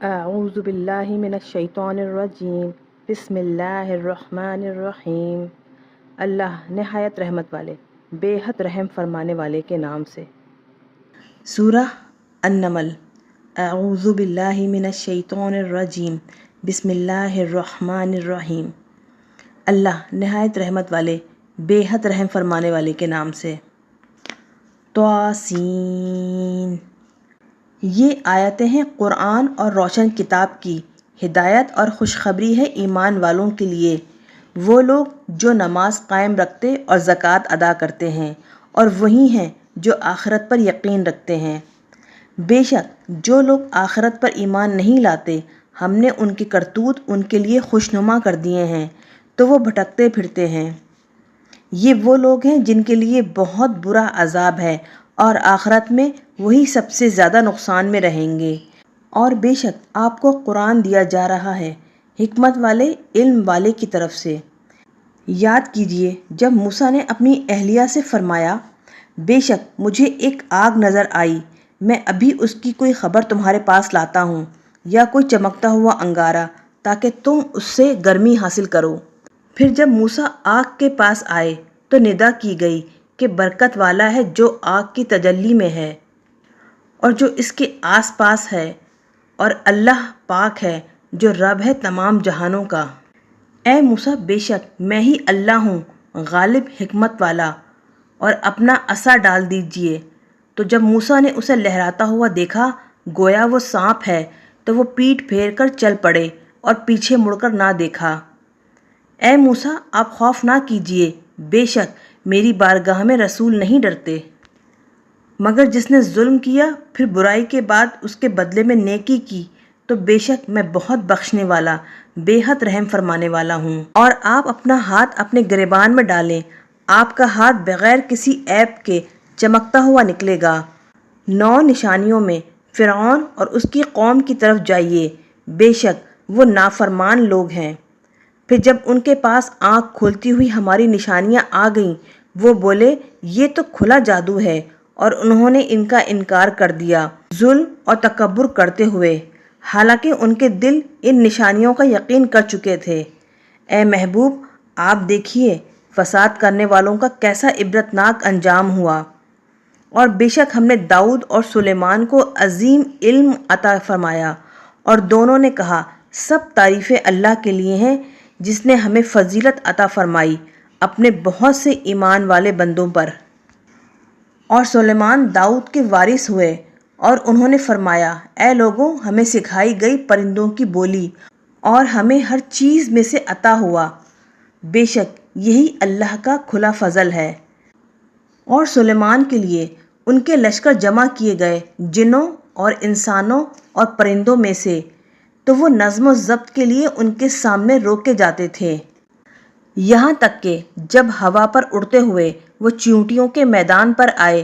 اعوذ باللہ من الشیطان الرجیم بسم اللہ الرحمن الرحیم۔ اللہ نہایت رحمت والے بے حد رحم فرمانے والے کے نام سے۔ سورہ النمل۔ اعوذ باللہ من الشیطان الرجیم بسم اللہ الرحمن الرحیم۔ اللہ نہایت رحمت والے بے حد رحم فرمانے والے کے نام سے۔ طاسین۔ یہ آیتیں ہیں قرآن اور روشن کتاب کی ہدایت اور خوشخبری ہے ایمان والوں کے لیے، وہ لوگ جو نماز قائم رکھتے اور زکوٰۃ ادا کرتے ہیں، اور وہی ہیں جو آخرت پر یقین رکھتے ہیں۔ بے شک جو لوگ آخرت پر ایمان نہیں لاتے، ہم نے ان کی کرتوت ان کے لیے خوشنما کر دیے ہیں تو وہ بھٹکتے پھرتے ہیں۔ یہ وہ لوگ ہیں جن کے لیے بہت برا عذاب ہے، اور آخرت میں وہی سب سے زیادہ نقصان میں رہیں گے۔ اور بے شک آپ کو قرآن دیا جا رہا ہے حکمت والے علم والے کی طرف سے۔ یاد کیجئے جب موسیٰ نے اپنی اہلیہ سے فرمایا، بے شک مجھے ایک آگ نظر آئی، میں ابھی اس کی کوئی خبر تمہارے پاس لاتا ہوں، یا کوئی چمکتا ہوا انگارہ، تاکہ تم اس سے گرمی حاصل کرو۔ پھر جب موسیٰ آگ کے پاس آئے تو ندا کی گئی کہ برکت والا ہے جو آگ کی تجلی میں ہے اور جو اس کے آس پاس ہے، اور اللہ پاک ہے جو رب ہے تمام جہانوں کا۔ اے موسیٰ بے شک میں ہی اللہ ہوں غالب حکمت والا، اور اپنا عصا ڈال دیجئے۔ تو جب موسیٰ نے اسے لہراتا ہوا دیکھا گویا وہ سانپ ہے، تو وہ پیٹھ پھیر کر چل پڑے اور پیچھے مڑ کر نہ دیکھا۔ اے موسیٰ آپ خوف نہ کیجئے، بے شک میری بارگاہ میں رسول نہیں ڈرتے، مگر جس نے ظلم کیا پھر برائی کے بعد اس کے بدلے میں نیکی کی، تو بے شک میں بہت بخشنے والا بے حد رحم فرمانے والا ہوں۔ اور آپ اپنا ہاتھ اپنے گریبان میں ڈالیں، آپ کا ہاتھ بغیر کسی عیب کے چمکتا ہوا نکلے گا۔ 9 نشانیوں میں فرعون اور اس کی قوم کی طرف جائیے، بے شک وہ نافرمان لوگ ہیں۔ پھر جب ان کے پاس آنکھ کھولتی ہوئی ہماری نشانیاں آ گئیں، وہ بولے یہ تو کھلا جادو ہے، اور انہوں نے ان کا انکار کر دیا ظلم اور تکبر کرتے ہوئے، حالانکہ ان کے دل ان نشانیوں کا یقین کر چکے تھے۔ اے محبوب آپ دیکھیے فساد کرنے والوں کا کیسا عبرتناک انجام ہوا۔ اور بے شک ہم نے داؤد اور سلیمان کو عظیم علم عطا فرمایا، اور دونوں نے کہا سب تعریفیں اللہ کے لیے ہیں جس نے ہمیں فضیلت عطا فرمائی اپنے بہت سے ایمان والے بندوں پر۔ اور سلیمان داؤد کے وارث ہوئے، اور انہوں نے فرمایا اے لوگوں ہمیں سکھائی گئی پرندوں کی بولی، اور ہمیں ہر چیز میں سے عطا ہوا، بے شک یہی اللہ کا کھلا فضل ہے۔ اور سلیمان کے لیے ان کے لشکر جمع کیے گئے جنوں اور انسانوں اور پرندوں میں سے، تو وہ نظم و ضبط کے لیے ان کے سامنے روکے جاتے تھے، یہاں تک کہ جب ہوا پر اڑتے ہوئے وہ چیونٹیوں کے میدان پر آئے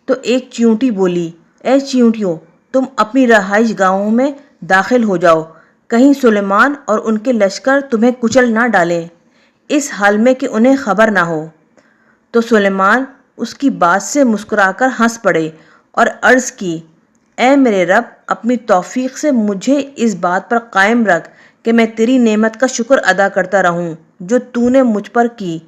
تو ایک چیونٹی بولی اے چیونٹیوں تم اپنی رہائش گاہوں میں داخل ہو جاؤ، کہیں سلیمان اور ان کے لشکر تمہیں کچل نہ ڈالیں، اس حال میں کہ انہیں خبر نہ ہو۔ تو سلیمان اس کی بات سے مسکرا کر ہنس پڑے اور عرض کی اے میرے رب اپنی توفیق سے مجھے اس بات پر قائم رکھ کہ میں تیری نعمت کا شکر ادا کرتا رہوں جو تو نے مجھ پر کی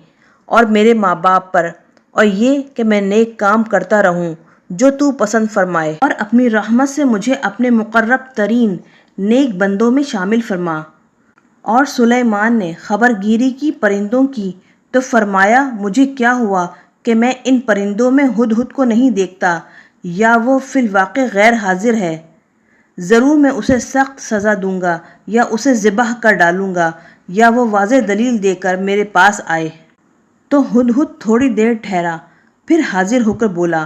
اور میرے ماں باپ پر، اور یہ کہ میں نیک کام کرتا رہوں جو تو پسند فرمائے، اور اپنی رحمت سے مجھے اپنے مقرب ترین نیک بندوں میں شامل فرما۔ اور سلیمان نے خبر گیری کی پرندوں کی، تو فرمایا مجھے کیا ہوا کہ میں ان پرندوں میں ہدہد کو نہیں دیکھتا، یا وہ فی الواقع غیر حاضر ہے، ضرور میں اسے سخت سزا دوں گا، یا اسے ذبح کر ڈالوں گا، یا وہ واضح دلیل دے کر میرے پاس آئے۔ تو ہدہد تھوڑی دیر ٹھہرا، پھر حاضر ہو کر بولا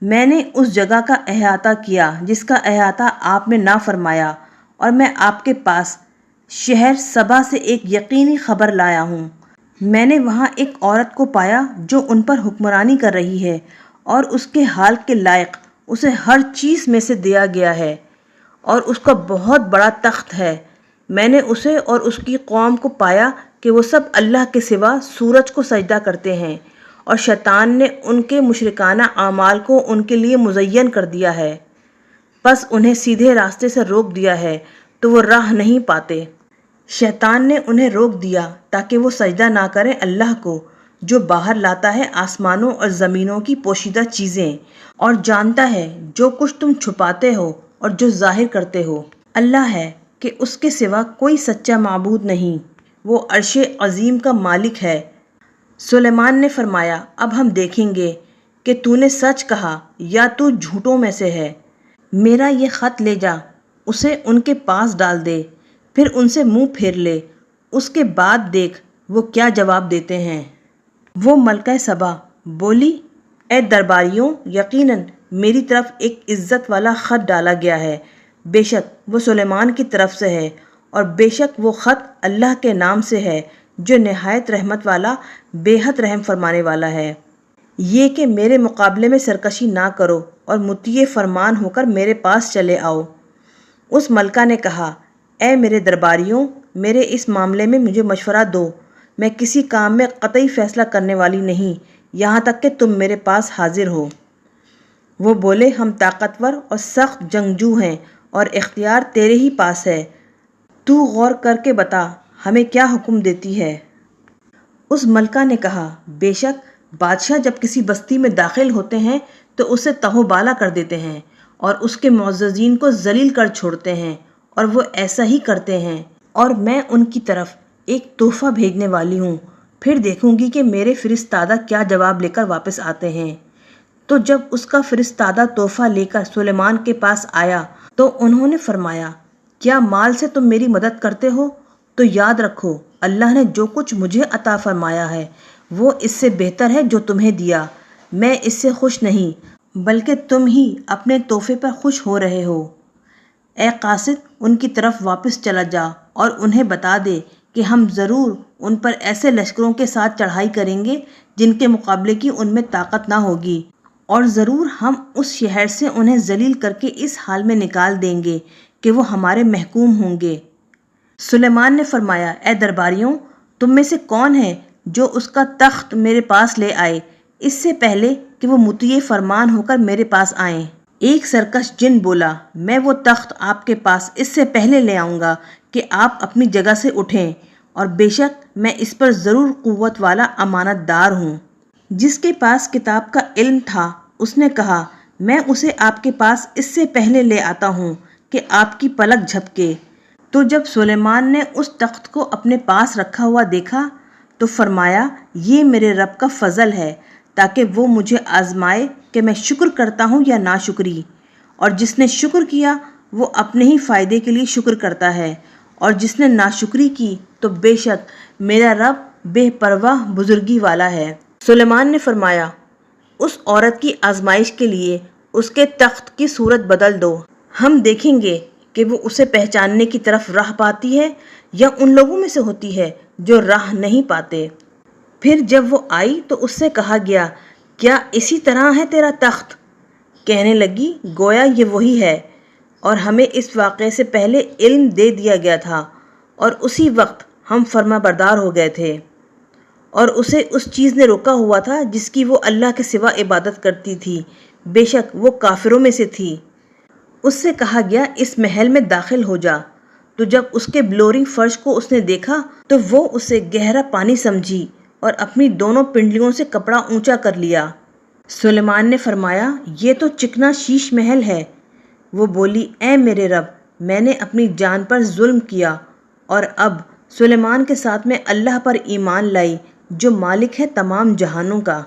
میں نے اس جگہ کا احاطہ کیا جس کا احاطہ آپ نے نہ فرمایا، اور میں آپ کے پاس شہر سبا سے ایک یقینی خبر لایا ہوں۔ میں نے وہاں ایک عورت کو پایا جو ان پر حکمرانی کر رہی ہے، اور اس کے حال کے لائق اسے ہر چیز میں سے دیا گیا ہے، اور اس کا بہت بڑا تخت ہے۔ میں نے اسے اور اس کی قوم کو پایا کہ وہ سب اللہ کے سوا سورج کو سجدہ کرتے ہیں، اور شیطان نے ان کے مشرکانہ اعمال کو ان کے لیے مزین کر دیا ہے۔ پس انہیں سیدھے راستے سے روک دیا ہے تو وہ راہ نہیں پاتے۔ شیطان نے انہیں روک دیا تاکہ وہ سجدہ نہ کریں اللہ کو، جو باہر لاتا ہے آسمانوں اور زمینوں کی پوشیدہ چیزیں، اور جانتا ہے جو کچھ تم چھپاتے ہو اور جو ظاہر کرتے ہو۔ اللہ ہے کہ اس کے سوا کوئی سچا معبود نہیں، وہ عرش عظیم کا مالک ہے۔ سلیمان نے فرمایا، اب ہم دیکھیں گے کہ تو نے سچ کہا یا تو جھوٹوں میں سے ہے۔ میرا یہ خط لے جا، اسے ان کے پاس ڈال دے، پھر ان سے منہ پھیر لے، اس کے بعد دیکھ وہ کیا جواب دیتے ہیں۔ وہ ملکہ سبا بولی، اے درباریوں، یقیناً میری طرف ایک عزت والا خط ڈالا گیا ہے، بے شک وہ سلیمان کی طرف سے ہے، اور بے شک وہ خط اللہ کے نام سے ہے جو نہایت رحمت والا، بے حد رحم فرمانے والا ہے۔ یہ کہ میرے مقابلے میں سرکشی نہ کرو اور مطیع فرمان ہو کر میرے پاس چلے آؤ۔ اس ملکہ نے کہا، اے میرے درباریوں، میرے اس معاملے میں مجھے مشورہ دو، میں کسی کام میں قطعی فیصلہ کرنے والی نہیں یہاں تک کہ تم میرے پاس حاضر ہو۔ وہ بولے، ہم طاقتور اور سخت جنگجو ہیں اور اختیار تیرے ہی پاس ہے، تو غور کر کے بتا ہمیں کیا حکم دیتی ہے۔ اس ملکہ نے کہا، بے شک بادشاہ جب کسی بستی میں داخل ہوتے ہیں تو اسے تہو بالا کر دیتے ہیں اور اس کے معززین کو ذلیل کر چھوڑتے ہیں، اور وہ ایسا ہی کرتے ہیں، اور میں ان کی طرف ایک تحفہ بھیجنے والی ہوں، پھر دیکھوں گی کہ میرے فرستادہ کیا جواب لے کر واپس آتے ہیں۔ تو جب اس کا فرستادہ تحفہ لے کر سلیمان کے پاس آیا تو انہوں نے فرمایا، کیا مال سے تم میری مدد کرتے ہو؟ تو یاد رکھو اللہ نے جو کچھ مجھے عطا فرمایا ہے وہ اس سے بہتر ہے جو تمہیں دیا، میں اس سے خوش نہیں بلکہ تم ہی اپنے تحفے پر خوش ہو رہے ہو۔ اے قاصد، ان کی طرف واپس چلا جا اور انہیں بتا دے کہ ہم ضرور ان پر ایسے لشکروں کے ساتھ چڑھائی کریں گے جن کے مقابلے کی ان میں طاقت نہ ہوگی، اور ضرور ہم اس شہر سے انہیں ذلیل کر کے اس حال میں نکال دیں گے کہ وہ ہمارے محکوم ہوں گے۔ سلیمان نے فرمایا، اے درباریوں، تم میں سے کون ہے جو اس کا تخت میرے پاس لے آئے اس سے پہلے کہ وہ مطیع فرمان ہو کر میرے پاس آئیں؟ ایک سرکش جن بولا، میں وہ تخت آپ کے پاس اس سے پہلے لے آؤں گا کہ آپ اپنی جگہ سے اٹھیں، اور بے شک میں اس پر ضرور قوت والا امانت دار ہوں۔ جس کے پاس کتاب کا علم تھا اس نے کہا، میں اسے آپ کے پاس اس سے پہلے لے آتا ہوں کہ آپ کی پلک جھپکے۔ تو جب سلیمان نے اس تخت کو اپنے پاس رکھا ہوا دیکھا تو فرمایا، یہ میرے رب کا فضل ہے تاکہ وہ مجھے آزمائے کہ میں شکر کرتا ہوں یا ناشکری، اور جس نے شکر کیا وہ اپنے ہی فائدے کے لیے شکر کرتا ہے، اور جس نے ناشکری کی تو بے شک میرا رب بے پرواہ بزرگی والا ہے۔ سلیمان نے فرمایا، اس عورت کی آزمائش کے لیے اس کے تخت کی صورت بدل دو، ہم دیکھیں گے کہ وہ اسے پہچاننے کی طرف راہ پاتی ہے یا ان لوگوں میں سے ہوتی ہے جو راہ نہیں پاتے۔ پھر جب وہ آئی تو اس سے کہا گیا، کیا اسی طرح ہے تیرا تخت؟ کہنے لگی، گویا یہ وہی ہے، اور ہمیں اس واقعے سے پہلے علم دے دیا گیا تھا، اور اسی وقت ہم فرما بردار ہو گئے تھے، اور اسے اس چیز نے روکا ہوا تھا جس کی وہ اللہ کے سوا عبادت کرتی تھی، بے شک وہ کافروں میں سے تھی۔ اس سے کہا گیا، اس محل میں داخل ہو جا۔ تو جب اس کے بلورنگ فرش کو اس نے دیکھا تو وہ اسے گہرا پانی سمجھی اور اپنی دونوں پنڈلیوں سے کپڑا اونچا کر لیا۔ سلیمان نے فرمایا، یہ تو چکنا شیش محل ہے۔ وہ بولی، اے میرے رب، میں نے اپنی جان پر ظلم کیا، اور اب سلیمان کے ساتھ میں اللہ پر ایمان لائی جو مالک ہے تمام جہانوں کا۔